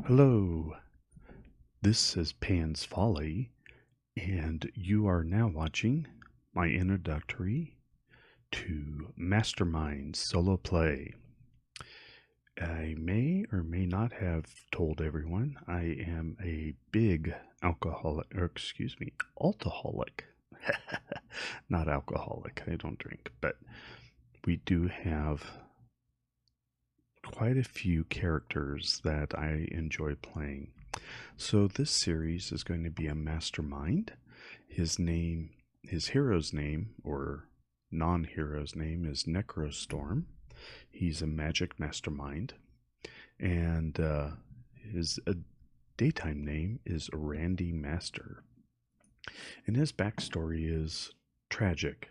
Hello, this is Pan's Folly, and you are now watching my introductory to Mastermind solo play. I may or may not have told everyone I am a big alcoholic. Not alcoholic, I don't drink, but we do have quite a few characters that I enjoy playing. So this series is going to be a mastermind. His hero's name, or non-hero's name, is Necro-Storm. He's a magic mastermind, and his daytime name is Randy Master. And his backstory is tragic.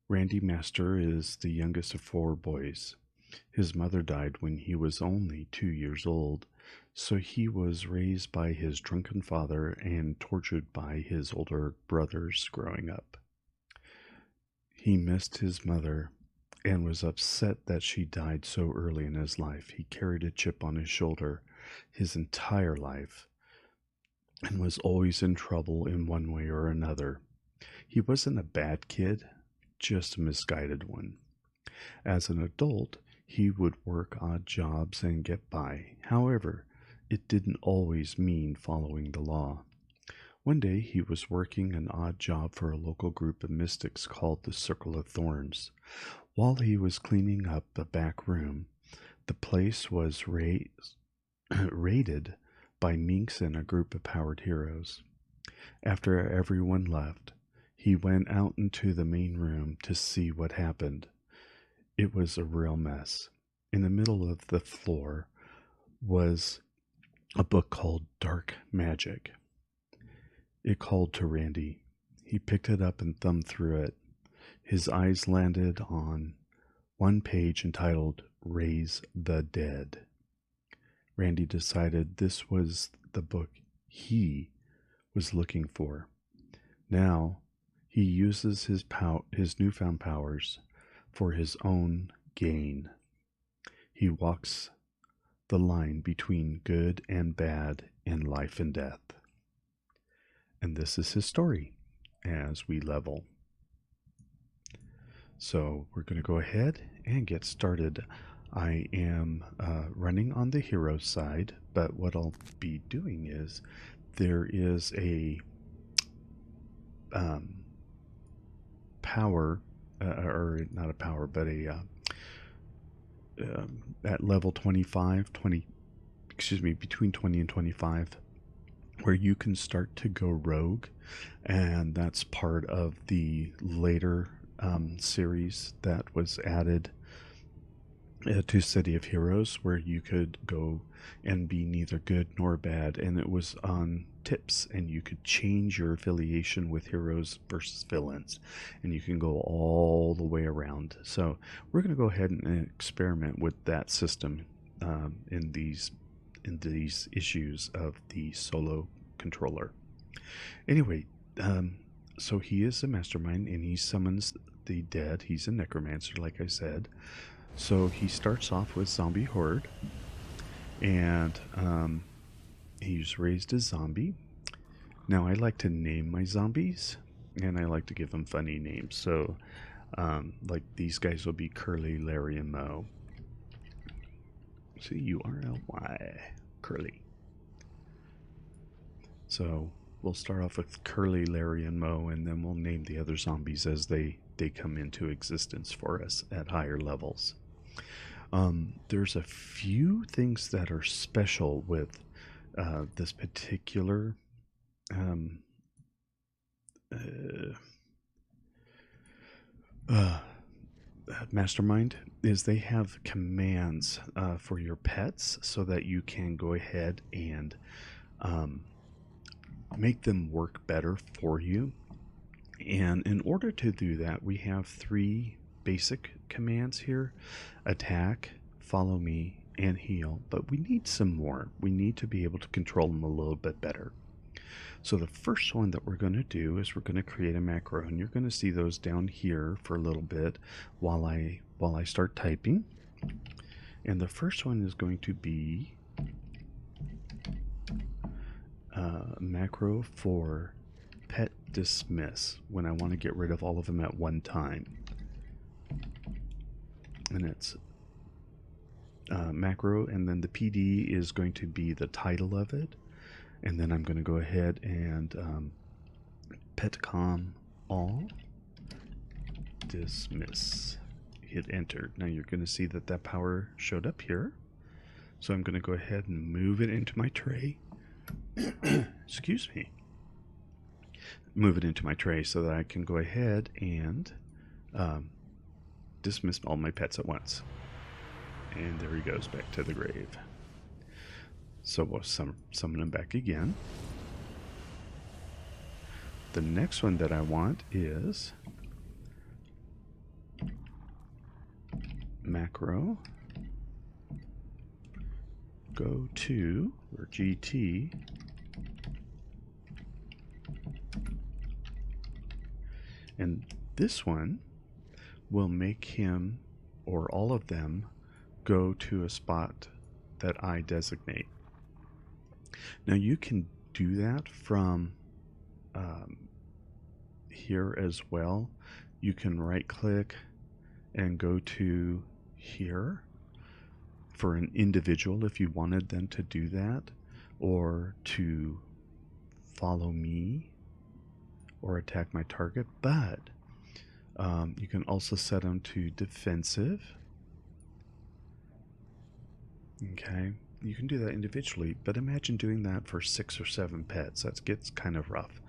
Randy Master is the youngest of 4 boys. His mother died when he was only 2 years old, so he was raised by his drunken father and tortured by his older brothers growing up. He missed his mother and was upset that she died so early in his life. He carried a chip on his shoulder his entire life and was always in trouble in one way or another. He wasn't a bad kid, just a misguided one. As an adult, he would work odd jobs and get by. However, it didn't always mean following the law. One day he was working an odd job for a local group of mystics called the Circle of Thorns. While he was cleaning up the back room, the place was raided by minks and a group of powered heroes. After everyone left, he went out into the main room to see what happened. It was a real mess. In the middle of the floor was a book called Dark Magic. It called to Randy. He picked it up and thumbed through it. His eyes landed on one page entitled Raise the Dead. Randy decided this was the book he was looking for. Now he uses his newfound powers for his own gain. He walks the line between good and bad in life and death. And this is his story as we level. So we're going to go ahead and get started. I am running on the hero side, but what I'll be doing is there is a power, or not a power, but a at level 25, between 20 and 25, where you can start to go rogue, and that's part of the later series that was added to City of Heroes, where you could go and be neither good nor bad, and it was on tips, and you could change your affiliation with heroes versus villains, and you can go all the way around. So we're going to go ahead and experiment with that system in these issues of the solo controller. Anyway, so he is a mastermind, and he summons the dead. He's a necromancer, like I said. So he starts off with zombie horde, and he's raised a zombie. Now I like to name my zombies, and I like to give them funny names. So like these guys will be Curly, Larry, and Moe. C-U-R-L-Y, Curly. So we'll start off with Curly, Larry, and Moe, and then we'll name the other zombies as they come into existence for us at higher levels. There's a few things that are special with this particular mastermind. Is they have commands for your pets so that you can go ahead and make them work better for you. And in order to do that, we have 3 basic commands here: attack, follow me, and heal. But we need some more. We need to be able to control them a little bit better. So the first one that we're going to do is we're going to create a macro, and you're going to see those down here for a little bit while I start typing. And the first one is going to be macro for pet dismiss when I want to get rid of all of them at one time. And it's macro, and then the PD is going to be the title of it. And then I'm going to go ahead and petcom all dismiss. Hit enter. Now you're going to see that that power showed up here. So I'm going to go ahead and move it into my tray. Excuse me. Move it into my tray so that I can go ahead and dismiss all my pets at once. And there he goes back to the grave. So we'll summon him back again. The next one that I want is macro go to, or GT, and this one will make him, or all of them, go to a spot that I designate. Now you can do that from here as well. You can right click and go to here for an individual if you wanted them to do that, or to follow me or attack my target. But you can also set them to defensive. Okay, you can do that individually, but imagine doing that for 6 or 7 pets. That gets kind of rough.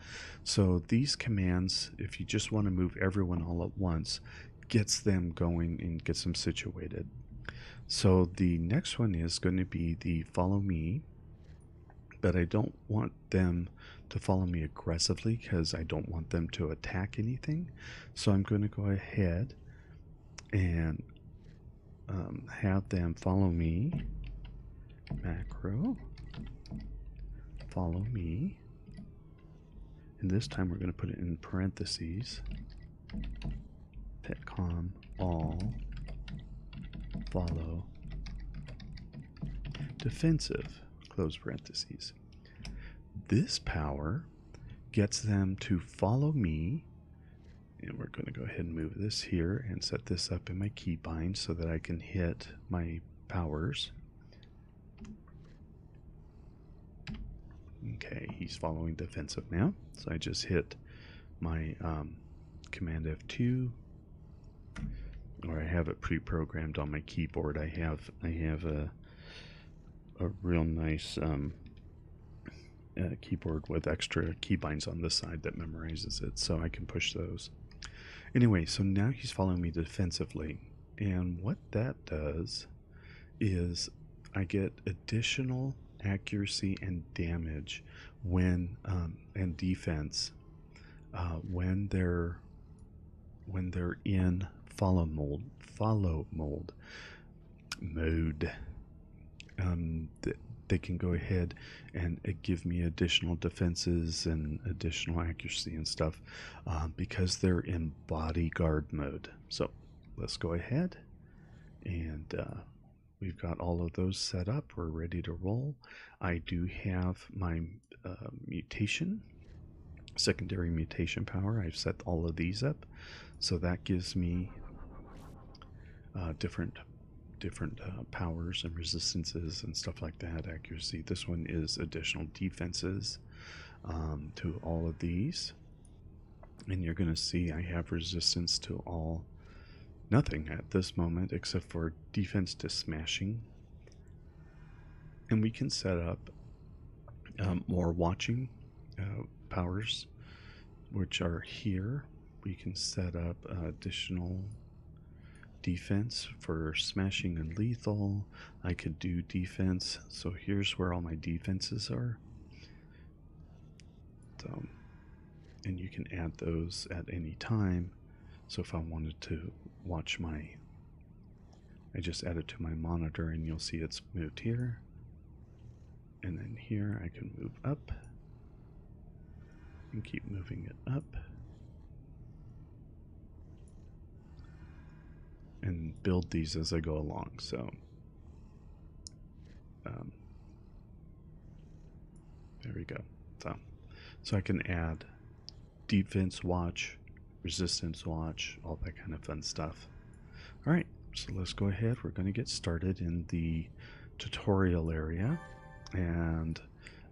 So these commands, if you just want to move everyone all at once, gets them going and gets them situated. So the next one is going to be the follow me, but I don't want them to follow me aggressively because I don't want them to attack anything. So I'm going to go ahead and have them follow me, macro, follow me, and this time we're going to put it in parentheses, petcom all follow defensive, close parentheses. This power gets them to follow me, and we're going to go ahead and move this here and set this up in my keybind so that I can hit my powers. Okay, he's following defensive now, so I just hit my Command F2, or I have it pre-programmed on my keyboard. I have a real nice keyboard with extra keybinds on this side that memorizes it, so I can push those. Anyway, so now he's following me defensively, and what that does is I get additional accuracy and damage when and defense when they're in follow mode. They can go ahead and give me additional defenses and additional accuracy and stuff because they're in bodyguard mode. So let's go ahead and we've got all of those set up. We're ready to roll. I do have my mutation, secondary mutation power. I've set all of these up, so that gives me different powers and resistances and stuff like that, accuracy. This one is additional defenses to all of these, and you're going to see I have resistance to all, nothing at this moment except for defense to smashing. And we can set up more watching powers, which are here. We can set up additional defense for smashing and lethal. I could do defense, so here's where all my defenses are. So, and you can add those at any time. So if I wanted to watch I just add it to my monitor, and you'll see it's moved here, and then here I can move up and keep moving it up and build these as I go along. So there we go. So I can add defense watch, resistance watch, all that kind of fun stuff. All right, so let's go ahead. We're going to get started in the tutorial area, and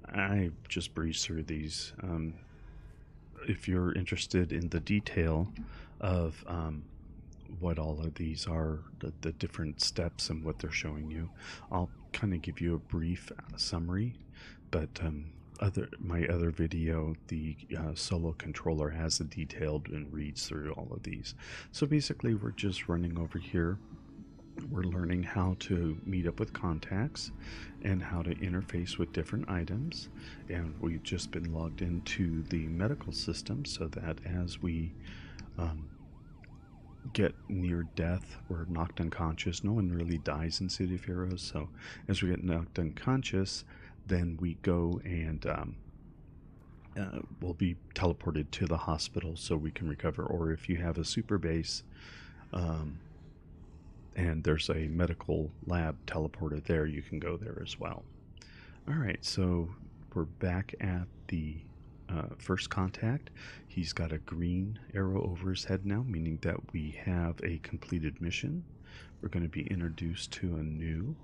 I just breeze through these. If you're interested in the detail of what all of these are, the different steps and what they're showing you, I'll kind of give you a brief summary, but my other video, the solo controller, has a detailed and reads through all of these. So basically we're just running over here. We're learning how to meet up with contacts and how to interface with different items, and we've just been logged into the medical system so that as we get near death, we're knocked unconscious. No one really dies in City of Heroes, so as we get knocked unconscious, then we go and we'll be teleported to the hospital so we can recover. Or if you have a super base and there's a medical lab teleported there, you can go there as well. All right, so we're back at the first contact. He's got a green arrow over his head now, meaning that we have a completed mission. We're going to be introduced to a new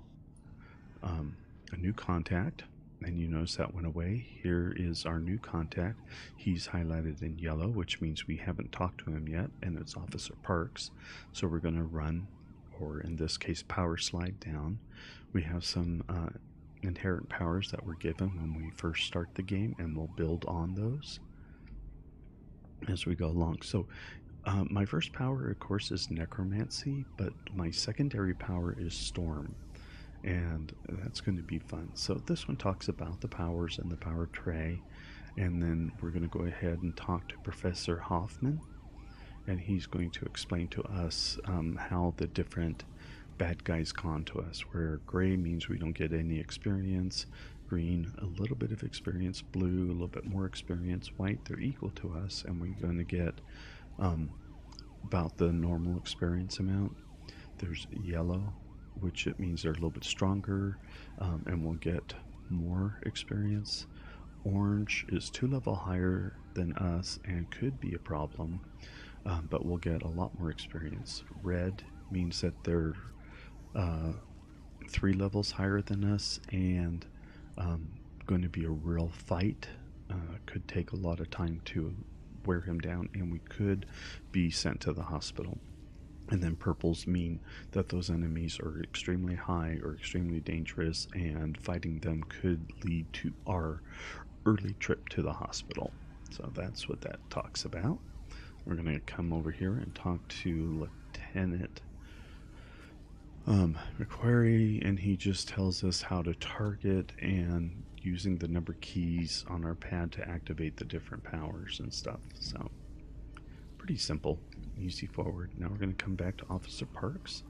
contact, and you notice that went away. Here is our new contact. He's highlighted in yellow, which means we haven't talked to him yet, and it's Officer Parks. So we're going to run, or in this case power slide down. We have some inherent powers that were given when we first start the game, and we'll build on those as we go along. So my first power, of course, is Necromancy, but my secondary power is Storm, and that's going to be fun. So this one talks about the powers and the power tray, and then we're going to go ahead and talk to Professor Hoffman, and he's going to explain to us how the different bad guys con to us, where gray means we don't get any experience, green a little bit of experience, blue a little bit more experience, white they're equal to us and we're going to get about the normal experience amount. There's yellow, which it means they're a little bit stronger and we'll get more experience. Orange is 2 level higher than us and could be a problem, but we'll get a lot more experience. Red means that they're 3 levels higher than us and going to be a real fight. Could take a lot of time to wear him down, and we could be sent to the hospital. And then purples mean that those enemies are extremely high or extremely dangerous, and fighting them could lead to our early trip to the hospital. So that's what that talks about. We're going to come over here and talk to Lieutenant McQuarrie, and he just tells us how to target and using the number keys on our pad to activate the different powers and stuff. So pretty simple, easy forward. Now we're going to come back to Officer Parks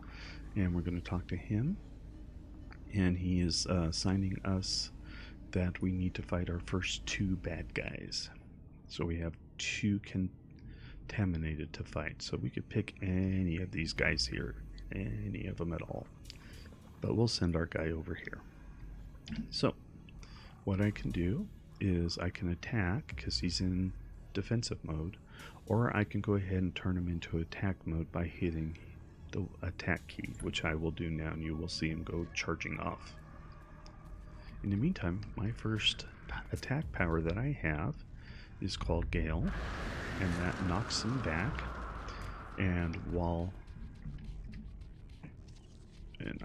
and we're going to talk to him, and he is assigning us that we need to fight our first 2 bad guys. So we have 2 contaminated to fight, so we could pick any of these guys here, any of them at all, but we'll send our guy over here. So what I can do is I can attack because he's in defensive mode, or I can go ahead and turn him into attack mode by hitting the attack key, which I will do now, and you will see him go charging off. In the meantime, my first attack power that I have is called Gale, and that knocks him back, and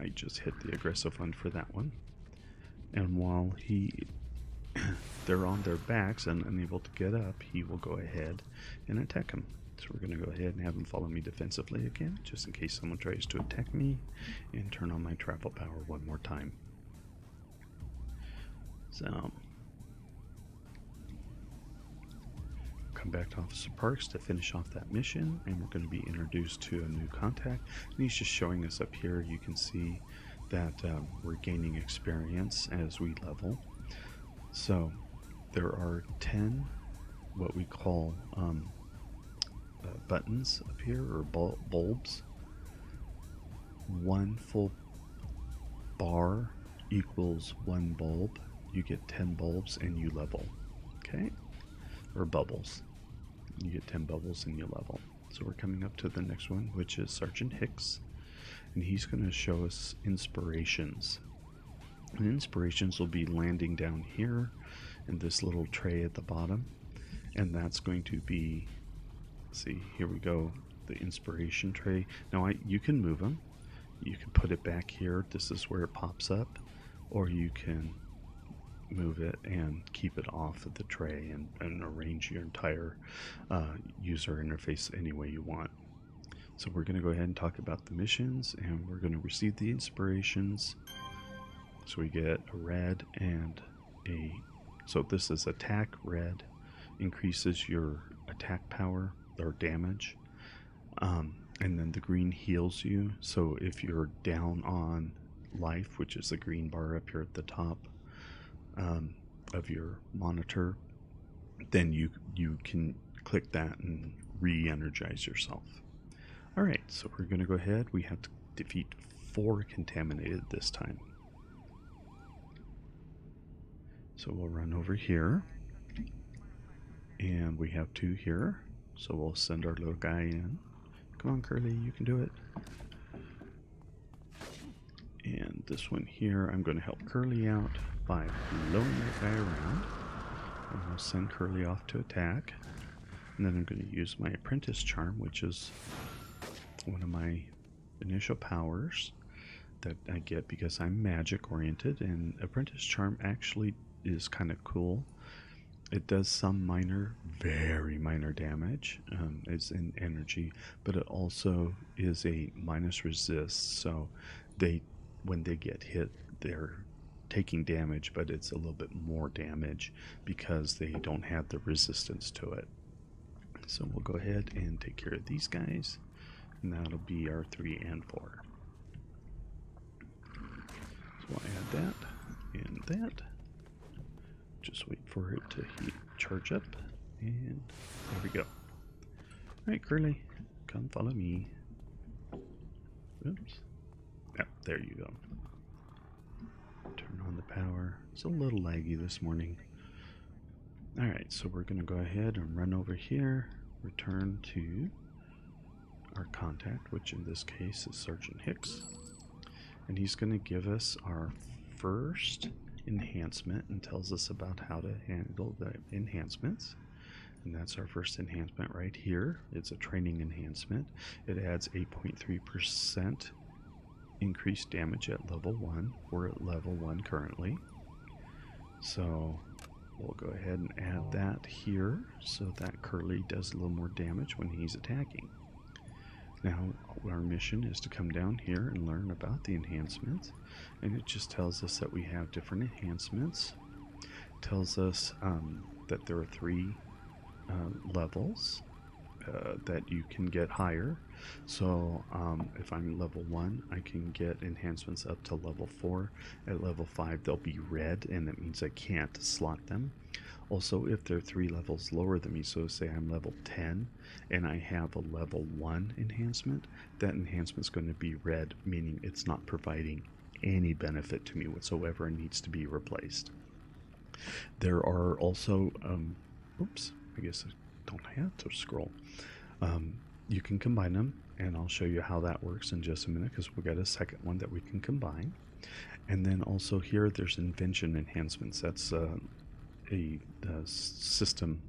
I just hit the aggressive one for that one. And while they're on their backs and unable to get up, he will go ahead and attack him. So we're going to go ahead and have him follow me defensively again, just in case someone tries to attack me, and turn on my travel power one more time. So come back to Officer Parks to finish off that mission, and we're going to be introduced to a new contact, and he's just showing us up here. You can see that we're gaining experience as we level. So there are 10 what we call buttons up here, or bulbs. 1 full bar equals 1 bulb. You get 10 bulbs and you level. Okay, or bubbles. You get 10 bubbles and you level. So we're coming up to the next one, which is Sergeant Hicks, and he's going to show us inspirations. And inspirations will be landing down here in this little tray at the bottom, and that's going to be, see, here we go, the inspiration tray. Now you can move them. You can put it back here. This is where it pops up, or you can move it and keep it off of the tray and arrange your entire user interface any way you want. So we're going to go ahead and talk about the missions, and we're going to receive the inspirations. So we get a red and a, so this is attack. Red increases your attack power or damage, and then the green heals you. So if you're down on life, which is the green bar up here at the top of your monitor, then you can click that and re-energize yourself. Alright, so we're going to go ahead. We have to defeat 4 contaminated this time. So we'll run over here, and we have 2 here, so we'll send our little guy in. Come on, Curly, you can do it. And this one here, I'm going to help Curly out by blowing that guy around, and we'll send Curly off to attack. And then I'm going to use my apprentice charm, which is one of my initial powers that I get because I'm magic oriented, and apprentice charm actually is kind of cool. It does some minor, very minor damage. It's in energy, but it also is a minus resist, so when they get hit, they're taking damage, but it's a little bit more damage because they don't have the resistance to it. So we'll go ahead and take care of these guys, and that'll be our 3 and 4. So we'll add that and that. Just wait for it to charge up, and there we go. Alright, Curly, come follow me. Oops. Yep, there you go. Turn on the power. It's a little laggy this morning. Alright, so we're going to go ahead and run over here, return to our contact, which in this case is Sergeant Hicks. And he's going to give us our first enhancement and tells us about how to handle the enhancements. And that's our first enhancement right here. It's a training enhancement. It adds 8.3% increased damage at level 1. We're at level 1 currently. So we'll go ahead and add that here so that Curly does a little more damage when he's attacking. Now our mission is to come down here and learn about the enhancements, and it just tells us that we have different enhancements. It tells us that there are 3 levels that you can get higher. So if I'm level 1, I can get enhancements up to level 4. At level 5 they'll be red, and that means I can't slot them. Also, if they're 3 levels lower than me, so say I'm level 10 and I have a level 1 enhancement, that enhancement's going to be red, meaning it's not providing any benefit to me whatsoever and needs to be replaced. There are also, oops, I guess I don't have to scroll. You can combine them, and I'll show you how that works in just a minute because we've got a second one that we can combine. And then also here there's invention enhancements. That's a system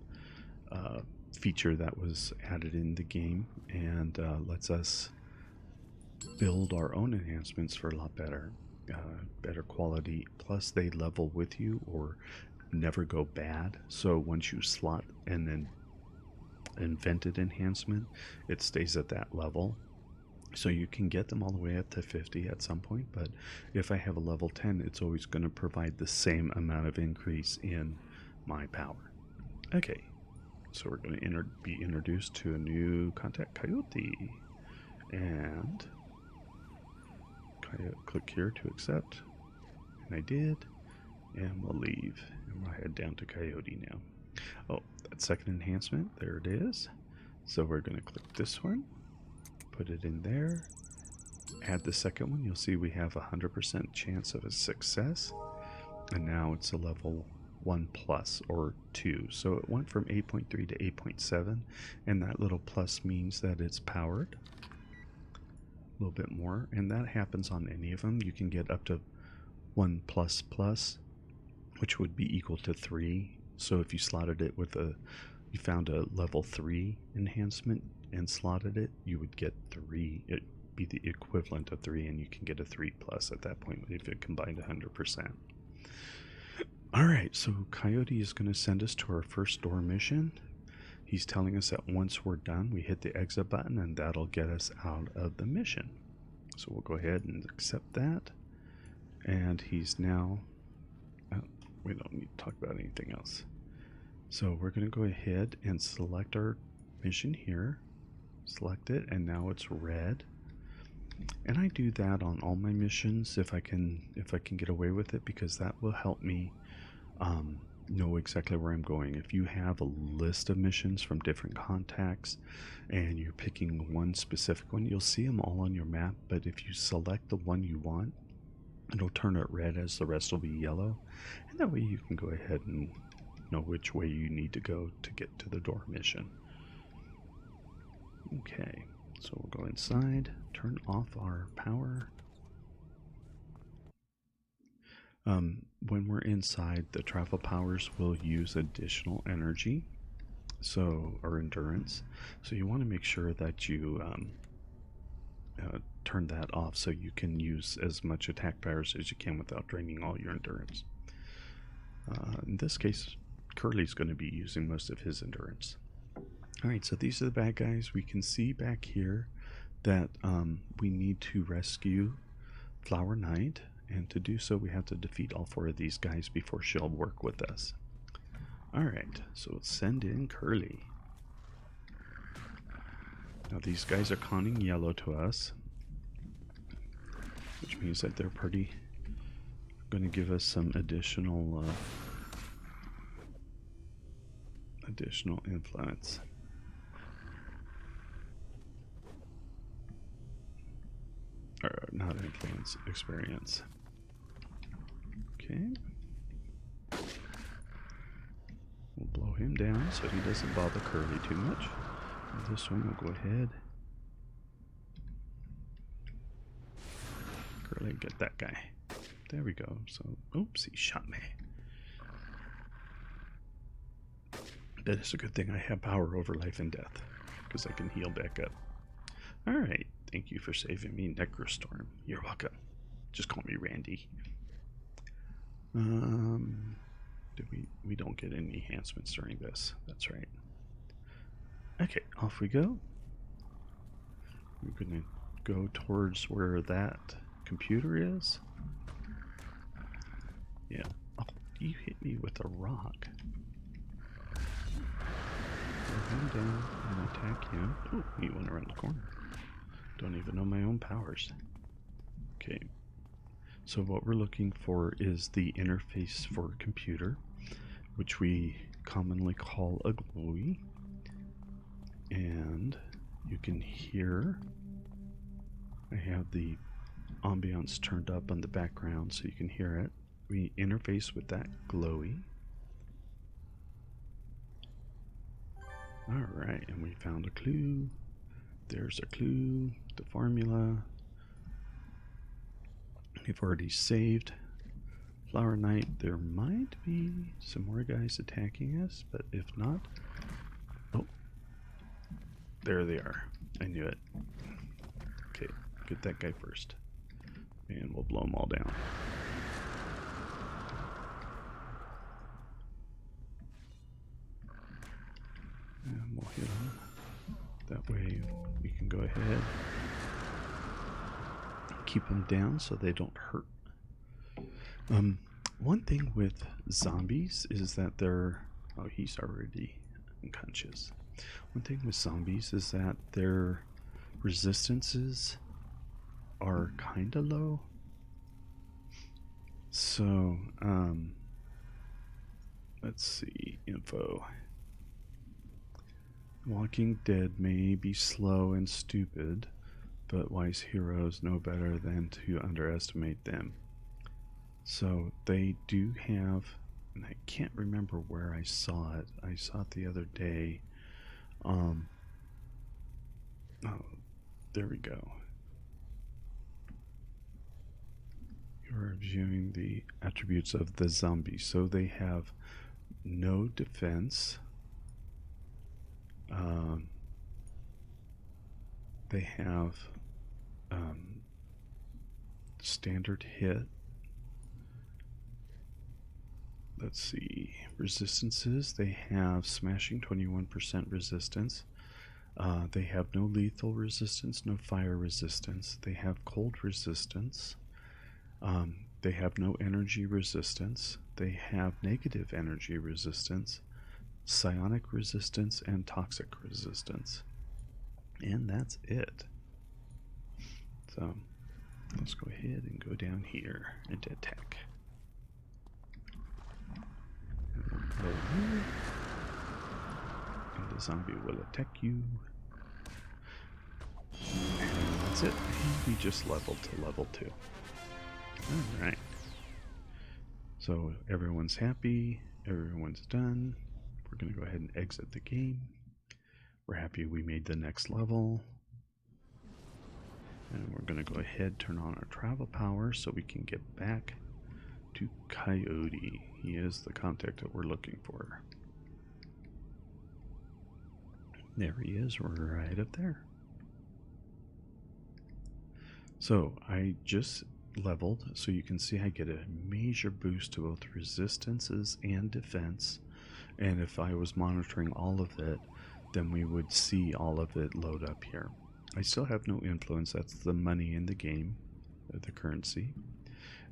feature that was added in the game, and lets us build our own enhancements for a lot better quality. Plus they level with you or never go bad. So once you slot and then invented enhancement, it stays at that level. So you can get them all the way up to 50 at some point, but if I have a level 10, it's always going to provide the same amount of increase in my power. Okay, so we're going to be introduced to a new contact, Coyote, and click here to accept, and I did, and we'll leave, and we'll head down to Coyote now. Oh, that second enhancement, there it is. So we're going to click this one, put it in there, add the second one. You'll see we have 100% chance of a success, and now it's a level 1 plus or 2. So it went from 8.3 to 8.7, and that little plus means that it's powered a little bit more, and that happens on any of them. You can get up to 1 plus plus, which would be equal to 3. So if you slotted it with you found a level 3 enhancement and slotted it, you would get 3. It'd be the equivalent of 3, and you can get a 3 plus at that point if it combined 100%. Alright, so Coyote is going to send us to our first door mission. He's telling us that once we're done, we hit the exit button, and that'll get us out of the mission. So we'll go ahead and accept that. And he's now... Oh, we don't need to talk about anything else. So we're going to go ahead and select our mission here. Select it, and now it's red. And I do that on all my missions if I can get away with it, because that will help me know exactly where I'm going. If you have a list of missions from different contacts and you're picking one specific one, you'll see them all on your map, but if you select the one you want, it'll turn it red as the rest will be yellow, and that way you can go ahead and know which way you need to go to get to the door mission. Okay, so we'll go inside, turn off our power. When we're inside, the travel powers will use additional energy, or endurance. So you want to make sure that you turn that off so you can use as much attack powers as you can without draining all your endurance. In this case, Curly's going to be using most of his endurance. Alright, so these are the bad guys. We can see back here that we need to rescue Flower Knight. And to do so, we have to defeat all 4 of these guys before she'll work with us. Alright, so let's send in Curly. Now these guys are conning yellow to us, which means that they're going to give us some additional influence. Or not influence, experience. Okay. We'll blow him down so he doesn't bother Curly too much. And this one will go ahead. Curly, get that guy. There we go. So, oops, he shot me. That is a good thing I have power over life and death, because I can heal back up. Alright, thank you for saving me, Necro-Storm. You're welcome. Just call me Randy. We don't get any enhancements during this. That's right. Okay, off we go. We're gonna go towards where that computer is. Yeah. Oh, you hit me with a rock. Throw him down and attack him. Oh, he went around the corner. Don't even know my own powers. Okay. So what we're looking for is the interface for computer, which we commonly call a GUI. And you can hear, I have the ambiance turned up on the background so you can hear it. We interface with that glowy. Alright, and we found a clue. There's a clue, the formula. We've already saved Flower Knight. There might be some more guys attacking us, but if not... Oh, there they are. I knew it. Okay, get that guy first. And we'll blow them all down. And we'll hit them. That way we can go ahead. Keep them down so they don't hurt. One thing with zombies is that they're... Oh, he's already unconscious. One thing with zombies is that their resistances are kind of low. So, let's see, info. Walking Dead may be slow and stupid, but wise heroes know better than to underestimate them. So they do have And I can't remember where I saw it. I saw it the other day. Oh, there we go. You're viewing the attributes of the zombie. So they have no defense. They have standard hit. Let's see. Resistances. They have smashing 21% resistance. They have no lethal resistance, no fire resistance. They have cold resistance. They have no energy resistance. They have negative energy resistance, psionic resistance, and toxic resistance. And that's it. So let's go ahead and go down here and attack. And the zombie will attack you. And that's it. We just leveled to level 2. Alright. So everyone's happy. Everyone's done. We're going to go ahead and exit the game. We're happy we made the next level. And we're going to go ahead, turn on our travel power so we can get back to Coyote. He is the contact that we're looking for. There he is, right up there. So I just leveled, so you can see I get a major boost to both resistances and defense. And if I was monitoring all of it, then we would see all of it load up here. I still have no influence. That's the money in the game, the currency.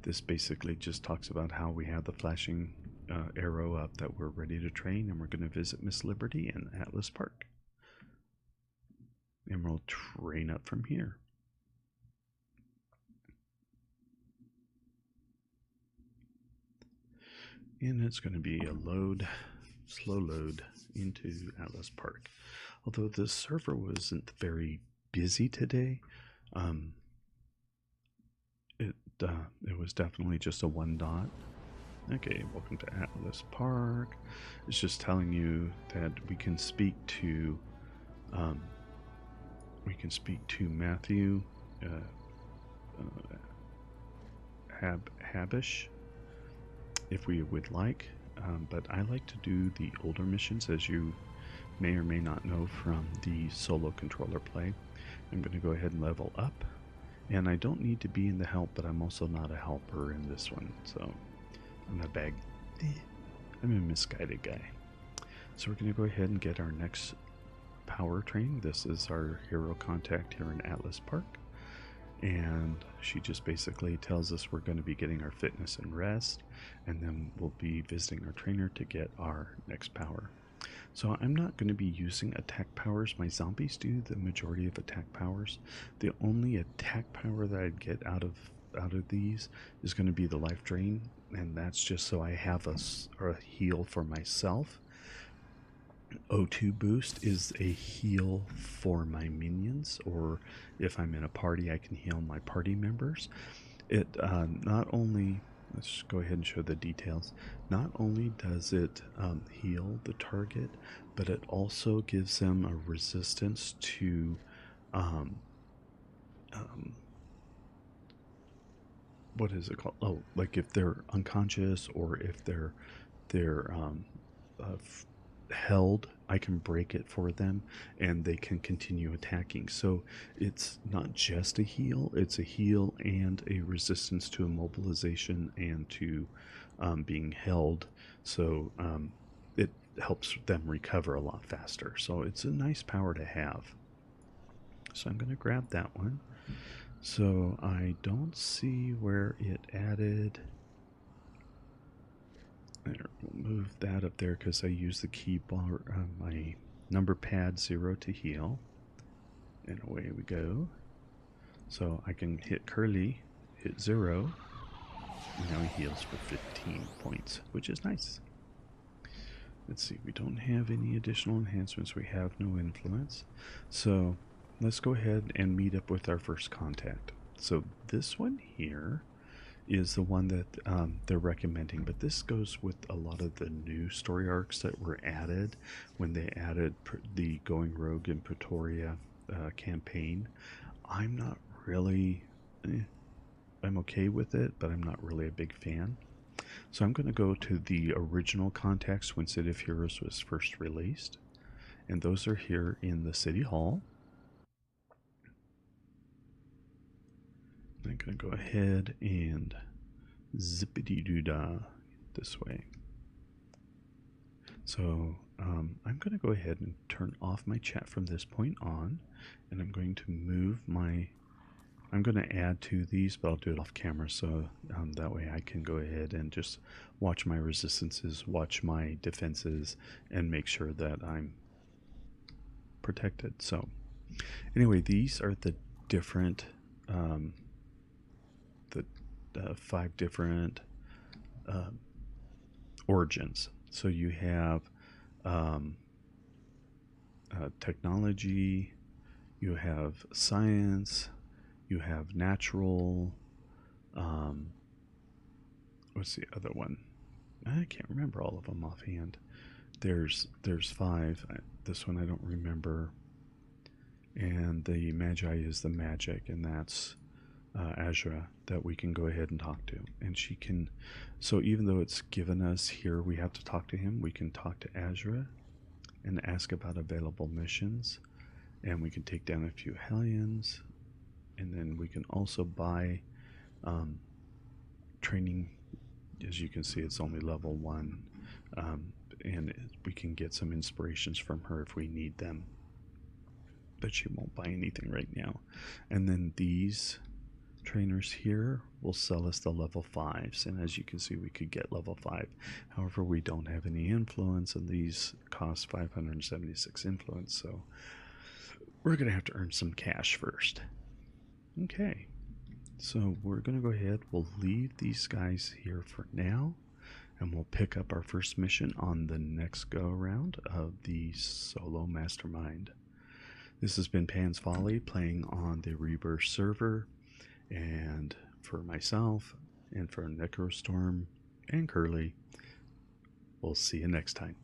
This basically just talks about how we have the flashing arrow up that we're ready to train, and we're going to visit Miss Liberty in Atlas Park. And we'll train up from here. And it's going to be a slow load into Atlas Park. Although the server wasn't very busy today, it was definitely just a 1 dot. Okay, welcome to Atlas Park. It's just telling you that we can speak to Matthew Habish if we would like, but I like to do the older missions, as you may or may not know from the solo controller play. I'm going to go ahead and level up, and I don't need to be in the help, but I'm also not a helper in this one, so I'm a misguided guy. So we're going to go ahead and get our next power training. This is our hero contact here in Atlas Park, and she just basically tells us we're going to be getting our fitness and rest, and then we'll be visiting our trainer to get our next power. So I'm not going to be using attack powers. My zombies do the majority of attack powers. The only attack power that I'd get out of these is going to be the life drain, and that's just so I have a heal for myself. O2 boost is a heal for my minions, or if I'm in a party, I can heal my party members. It not only, let's go ahead and show the details. Not only does it heal the target, but it also gives them a resistance to what is it called? Oh, like if they're unconscious or if they're held, I can break it for them and they can continue attacking. So it's not just a heal, it's a heal and a resistance to immobilization and to being held. So it helps them recover a lot faster. So it's a nice power to have. So I'm going to grab that one. So I don't see where it added. There, we'll move that up there because I use the keyboard, my number pad 0 to heal. And away we go. So I can hit Curly, hit 0, and now he heals for 15 points, which is nice. Let's see, we don't have any additional enhancements. We have no influence. So let's go ahead and meet up with our first contact. So this one here is the one that they're recommending, but this goes with a lot of the new story arcs that were added when they added the Going Rogue in Pretoria campaign. I'm not really, I'm okay with it, but I'm not really a big fan. So I'm going to go to the original context when City of Heroes was first released, and those are here in the City Hall. I'm going to go ahead and zippity-doo-dah this way. So I'm going to go ahead and turn off my chat from this point on, and I'm going to move my, I'm going to add to these, but I'll do it off camera, so that way I can go ahead and just watch my resistances, watch my defenses, and make sure that I'm protected. So anyway, these are the different, the 5 different origins. So you have technology, you have science, you have natural. What's the other one? I can't remember all of them offhand. There's 5. This one I don't remember. And the Magi is the magic, and that's Azra that we can go ahead and talk to. And she can, so even though it's given us here, we have to talk to him, we can talk to Azra and ask about available missions. And we can take down a few Hellions. And then we can also buy training. As you can see, it's only level 1. And we can get some inspirations from her if we need them. But she won't buy anything right now. And then these trainers here will sell us the level 5s, and as you can see, we could get level 5. However, we don't have any influence, and these cost 576 influence, so we're going to have to earn some cash first. Okay, so we're going to go ahead, we'll leave these guys here for now, and we'll pick up our first mission on the next go around of the Solo Mastermind. This has been Pan's Folly, playing on the Rebirth server. And for myself, and for Necro-Storm and Curly, we'll see you next time.